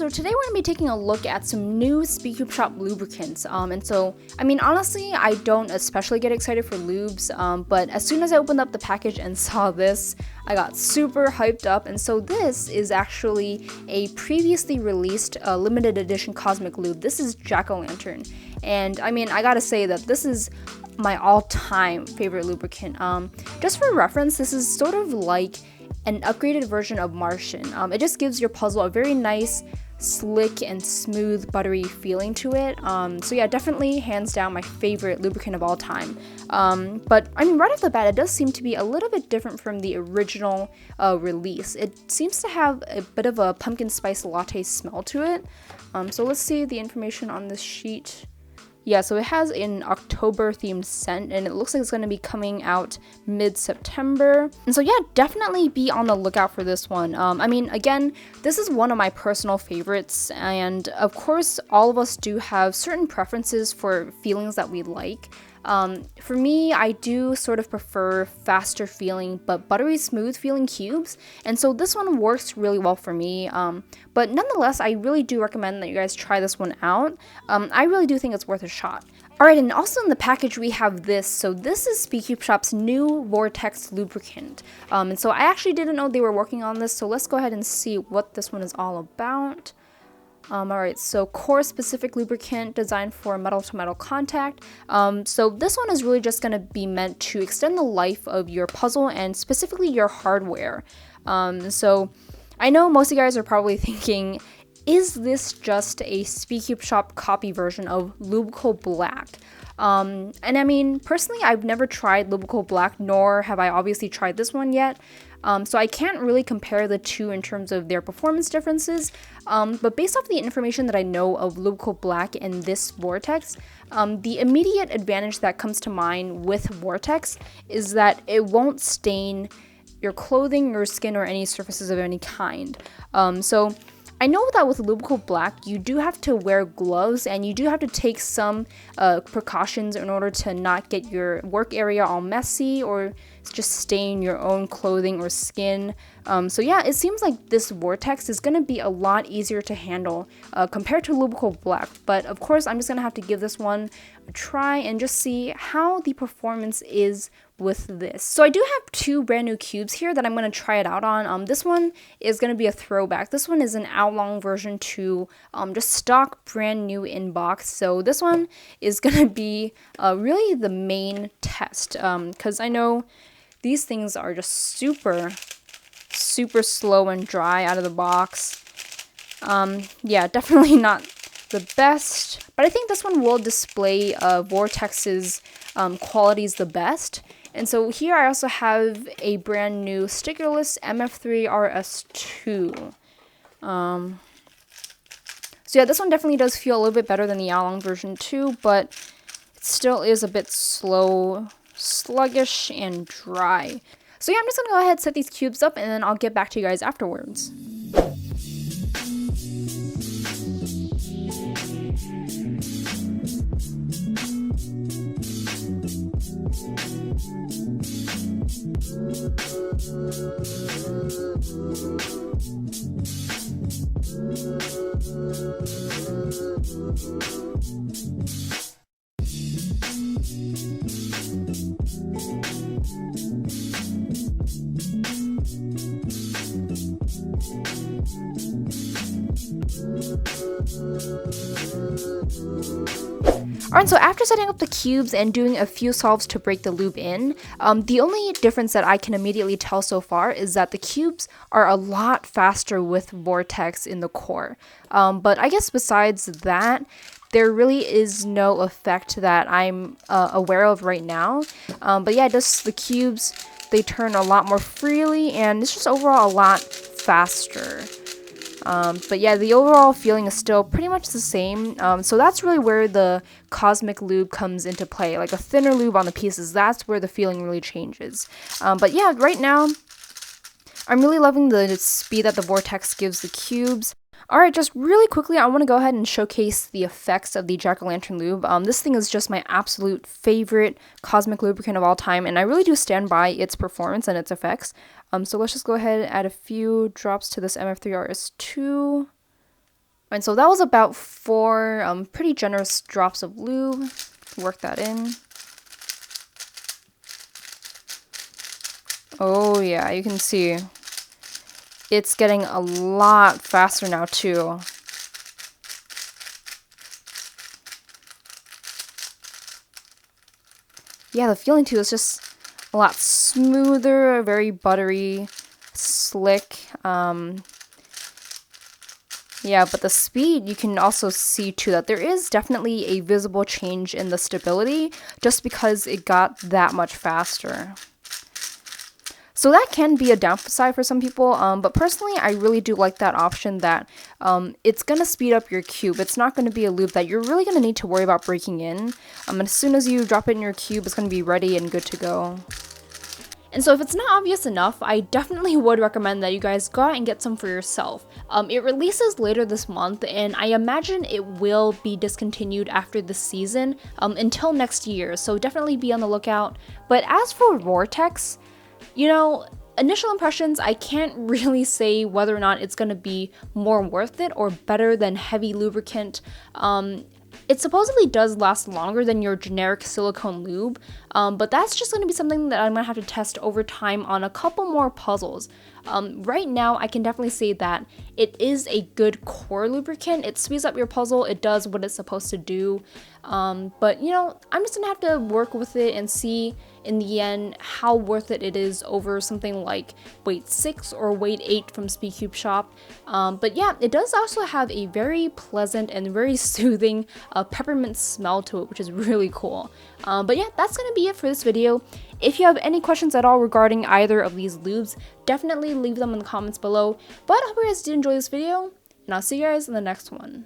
so today we're going to be taking a look at some new SpeedCubeShop lubricants. And so, I mean, honestly, I don't especially get excited for lubes, but as soon as I opened up the package and saw this, I got super hyped up. And so this is actually a previously released limited edition cosmic lube. This is Jack-O-Lantern. And I mean, I gotta say that this is my all-time favorite lubricant. Just for reference, this is sort of like an upgraded version of Martian. It just gives your puzzle a very nice, slick and smooth, buttery feeling to it. So yeah, definitely hands down my favorite lubricant of all time. But I mean, right off the bat, it does seem to be a little bit different from the original release. It seems to have a bit of a pumpkin spice latte smell to it. So let's see the information on this sheet. Yeah, so it has an October themed scent, and it looks like it's going to be coming out mid-September. And so yeah, definitely be on the lookout for this one. I mean, again, this is one of my personal favorites, and of course, all of us do have certain preferences for feelings that we like. For me, I do sort of prefer faster feeling but buttery smooth feeling cubes, and so this one works really well for me. But nonetheless, I really do recommend that you guys try this one out. I really do think it's worth a shot. Alright, and also in the package we have this. So this is SpeedCubeShop's new Vortex lubricant. And so I actually didn't know they were working on this, so let's go ahead and see what this one is all about. Alright, so core specific lubricant designed for metal to metal contact. So this one is really just going to be meant to extend the life of your puzzle and specifically your hardware. So I know most of you guys are probably thinking, is this just a SpeedCubeShop copy version of Lubricant Black? And I mean, personally, I've never tried Lubricant Black, nor have I obviously tried this one yet. So I can't really compare the two in terms of their performance differences, but based off the information that I know of Lubricant Black and this Vortex, the immediate advantage that comes to mind with Vortex is that it won't stain your clothing, your skin, or any surfaces of any kind. So I know that with Lubricant Black, you do have to wear gloves and you do have to take some precautions in order to not get your work area all messy or just stain your own clothing or skin. So yeah, it seems like this Vortex is going to be a lot easier to handle compared to Lubricant Black. But of course, I'm just going to have to give this one a try and just see how the performance is with this. So I do have two brand new cubes here that I'm going to try it out on. This one is going to be a throwback. This one is an hour-long version to just stock brand new in box. So this one is going to be really the main test because I know these things are just super slow and dry out of the box. Yeah, definitely not the best, but I think this one will display Vortex's qualities the best. And so here I also have a brand new stickerless MF3 RS2. So yeah, this one definitely does feel a little bit better than the Yalong version too, but it still is a bit slow, sluggish, and dry. So yeah, I'm just gonna go ahead, set these cubes up, and then I'll get back to you guys afterwards. Alright, so after setting up the cubes and doing a few solves to break the lube in, the only difference that I can immediately tell so far is that the cubes are a lot faster with Vortex in the core. But I guess besides that, there really is no effect that I'm aware of right now. But yeah, just the cubes, they turn a lot more freely, and it's just overall a lot faster. But yeah, the overall feeling is still pretty much the same. So that's really where the cosmic lube comes into play. Like a thinner lube on the pieces, that's where the feeling really changes. But yeah, right now, I'm really loving the speed that the Vortex gives the cubes. Alright, just really quickly, I want to go ahead and showcase the effects of the Jack-O-Lantern lube. This thing is just my absolute favorite cosmic lubricant of all time, and I really do stand by its performance and its effects. So let's just go ahead and add a few drops to this MF3 RS2. And so that was about 4 pretty generous drops of lube. Work that in. Oh yeah, you can see it's getting a lot faster now too. Yeah, the feeling too is just a lot smoother, very buttery, slick. Yeah, but the speed, you can also see too that there is definitely a visible change in the stability just because it got that much faster. So that can be a downside for some people, but personally, I really do like that option that it's going to speed up your cube. It's not going to be a lube that you're really going to need to worry about breaking in. And as soon as you drop it in your cube, it's going to be ready and good to go. And so if it's not obvious enough, I definitely would recommend that you guys go out and get some for yourself. It releases later this month, and I imagine it will be discontinued after the season until next year, so definitely be on the lookout. But as for Vortex, you know, initial impressions, I can't really say whether or not it's going to be more worth it or better than heavy lubricant. It supposedly does last longer than your generic silicone lube, but that's just going to be something that I'm going to have to test over time on a couple more puzzles. Right now, I can definitely say that it is a good core lubricant. It speeds up your puzzle, it does what it's supposed to do, but you know, I'm just going to have to work with it and see in the end how worth it is over something like weight 6 or weight 8 from SpeedCubeShop. But yeah, it does also have a very pleasant and very soothing peppermint smell to it, which is really cool. But yeah, that's gonna be it for this video. If you have any questions at all regarding either of these lubes, definitely leave them in the comments below. But I hope you guys did enjoy this video, and I'll see you guys in the next one.